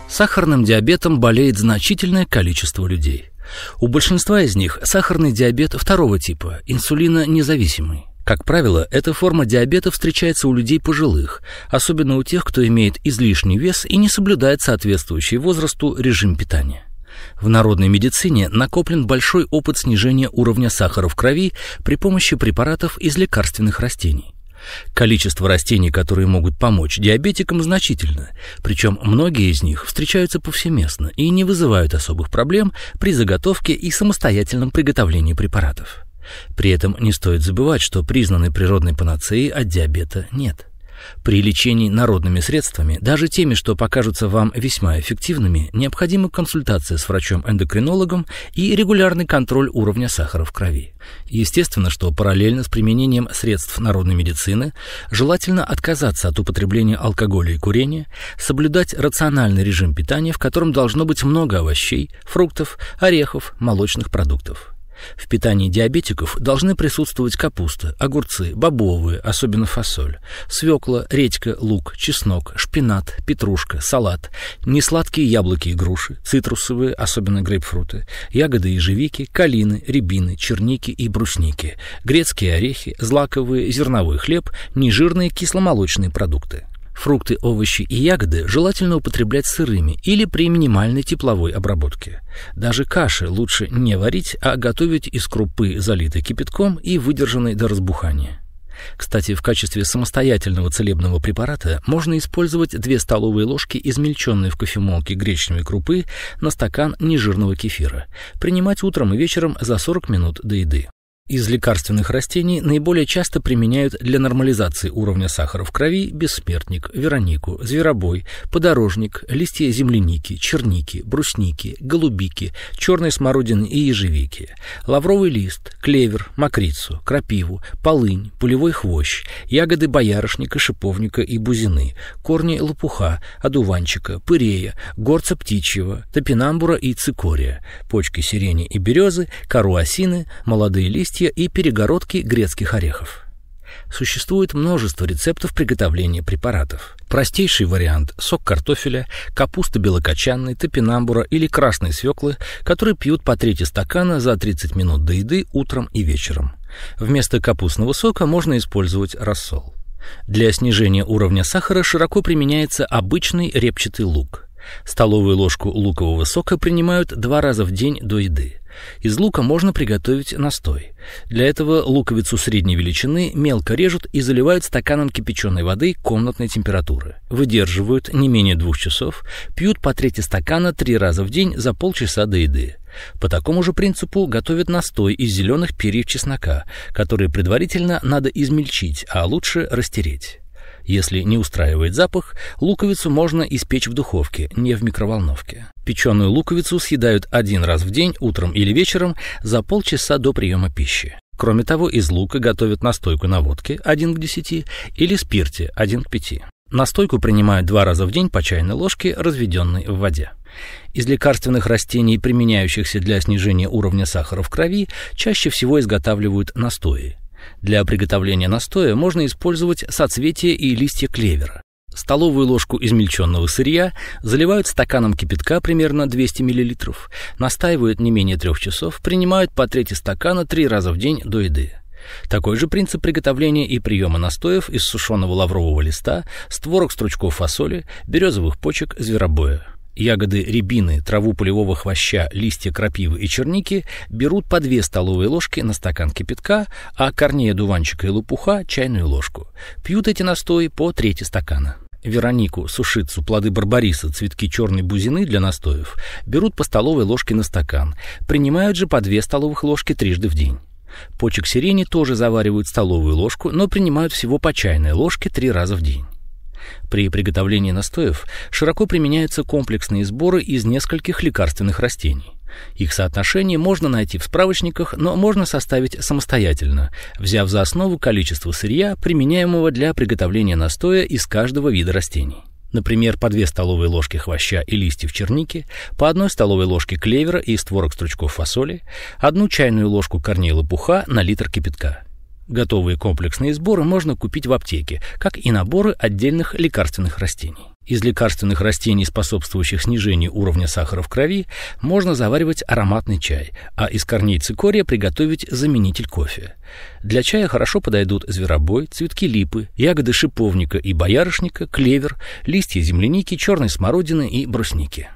Сахарным диабетом болеет значительное количество людей. У большинства из них сахарный диабет второго типа, инсулинонезависимый. Как правило, эта форма диабета встречается у людей пожилых, особенно у тех, кто имеет излишний вес и не соблюдает соответствующий возрасту режим питания. В народной медицине накоплен большой опыт снижения уровня сахара в крови при помощи препаратов из лекарственных растений. Количество растений, которые могут помочь диабетикам, значительно, причем многие из них встречаются повсеместно и не вызывают особых проблем при заготовке и самостоятельном приготовлении препаратов. При этом не стоит забывать, что признанной природной панацеи от диабета нет. При лечении народными средствами, даже теми, что покажутся вам весьма эффективными, необходима консультация с врачом-эндокринологом и регулярный контроль уровня сахара в крови. Естественно, что параллельно с применением средств народной медицины желательно отказаться от употребления алкоголя и курения, соблюдать рациональный режим питания, в котором должно быть много овощей, фруктов, орехов, молочных продуктов. В питании диабетиков должны присутствовать капуста, огурцы, бобовые, особенно фасоль, свекла, редька, лук, чеснок, шпинат, петрушка, салат, несладкие яблоки и груши, цитрусовые, особенно грейпфруты, ягоды ежевики, калины, рябины, черники и брусники, грецкие орехи, злаковые, зерновой хлеб, нежирные кисломолочные продукты. Фрукты, овощи и ягоды желательно употреблять сырыми или при минимальной тепловой обработке. Даже каши лучше не варить, а готовить из крупы, залитой кипятком и выдержанной до разбухания. Кстати, в качестве самостоятельного целебного препарата можно использовать 2 столовые ложки измельченной в кофемолке гречневой крупы на стакан нежирного кефира. Принимать утром и вечером за 40 минут до еды. Из лекарственных растений наиболее часто применяют для нормализации уровня сахара в крови бессмертник, веронику, зверобой, подорожник, листья земляники, черники, брусники, голубики, черной смородины и ежевики, лавровый лист, клевер, мокрицу, крапиву, полынь, пулевой хвощ, ягоды боярышника, шиповника и бузины, корни лопуха, одуванчика, пырея, горца птичьего, топинамбура и цикория, почки сирени и березы, кору осины, молодые листья и перегородки грецких орехов. Существует множество рецептов приготовления препаратов. Простейший вариант – сок картофеля, капуста белокочанной, топинамбура или красной свеклы, которые пьют по трети стакана за 30 минут до еды утром и вечером. Вместо капустного сока можно использовать рассол. Для снижения уровня сахара широко применяется обычный репчатый лук. Столовую ложку лукового сока принимают 2 раза в день до еды. Из лука можно приготовить настой. Для этого луковицу средней величины мелко режут и заливают стаканом кипяченой воды комнатной температуры. Выдерживают не менее 2 часов, пьют по трети стакана 3 раза в день за полчаса до еды. По такому же принципу готовят настой из зеленых перьев чеснока, которые предварительно надо измельчить, а лучше растереть. Если не устраивает запах, луковицу можно испечь в духовке, не в микроволновке. Печеную луковицу съедают 1 раз в день, утром или вечером, за полчаса до приема пищи. Кроме того, из лука готовят настойку на водке 1 к 10 или спирте 1 к 5. Настойку принимают 2 раза в день по чайной ложке, разведенной в воде. Из лекарственных растений, применяющихся для снижения уровня сахара в крови, чаще всего изготавливают настои. Для приготовления настоя можно использовать соцветия и листья клевера. Столовую ложку измельченного сырья заливают стаканом кипятка примерно 200 мл, настаивают не менее 3 часов, принимают по трети стакана 3 раза в день до еды. Такой же принцип приготовления и приема настоев из сушеного лаврового листа, створок стручков фасоли, березовых почек, зверобоя. Ягоды рябины, траву полевого хвоща, листья крапивы и черники берут по 2 столовые ложки на стакан кипятка, а корней одуванчика и лопуха – чайную ложку. Пьют эти настои по трети стакана. Веронику, сушицу, плоды барбариса, цветки черной бузины для настоев берут по столовой ложке на стакан, принимают же по 2 столовых ложки трижды в день. Почек сирени тоже заваривают столовую ложку, но принимают всего по чайной ложке 3 раза в день. При приготовлении настоев широко применяются комплексные сборы из нескольких лекарственных растений. Их соотношение можно найти в справочниках, но можно составить самостоятельно, взяв за основу количество сырья, применяемого для приготовления настоя из каждого вида растений. Например, по 2 столовые ложки хвоща и листьев черники, по 1 столовой ложке клевера и створок стручков фасоли, 1 чайную ложку корней лопуха на литр кипятка. Готовые комплексные сборы можно купить в аптеке, как и наборы отдельных лекарственных растений. Из лекарственных растений, способствующих снижению уровня сахара в крови, можно заваривать ароматный чай, а из корней цикория приготовить заменитель кофе. Для чая хорошо подойдут зверобой, цветки липы, ягоды шиповника и боярышника, клевер, листья земляники, черной смородины и брусники.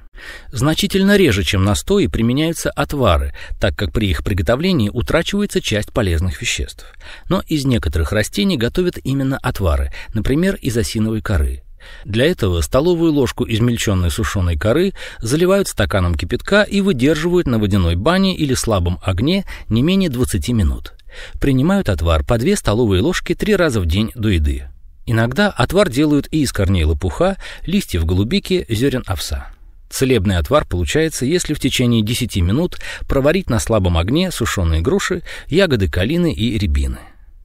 Значительно реже, чем настои, применяются отвары, так как при их приготовлении утрачивается часть полезных веществ. Но из некоторых растений готовят именно отвары, например, из осиновой коры. Для этого столовую ложку измельченной сушеной коры заливают стаканом кипятка и выдерживают на водяной бане или слабом огне не менее 20 минут. Принимают отвар по 2 столовые ложки 3 раза в день до еды. Иногда отвар делают и из корней лопуха, листьев голубики, зерен овса. Целебный отвар получается, если в течение 10 минут проварить на слабом огне сушеные груши, ягоды калины и рябины.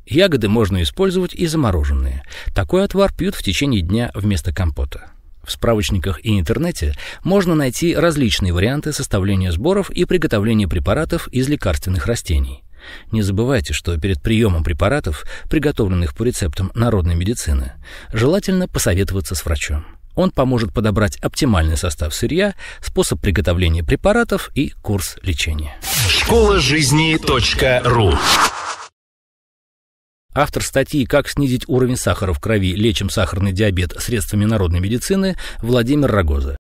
Ягоды можно использовать и замороженные. Такой отвар пьют в течение дня вместо компота. В справочниках и интернете можно найти различные варианты составления сборов и приготовления препаратов из лекарственных растений. Не забывайте, что перед приемом препаратов, приготовленных по рецептам народной медицины, желательно посоветоваться с врачом. Он поможет подобрать оптимальный состав сырья, способ приготовления препаратов и курс лечения. Школажизни.ру. Автор статьи «Как снизить уровень сахара в крови. Лечим сахарный диабет средствами народной медицины» Владимир Рогоза.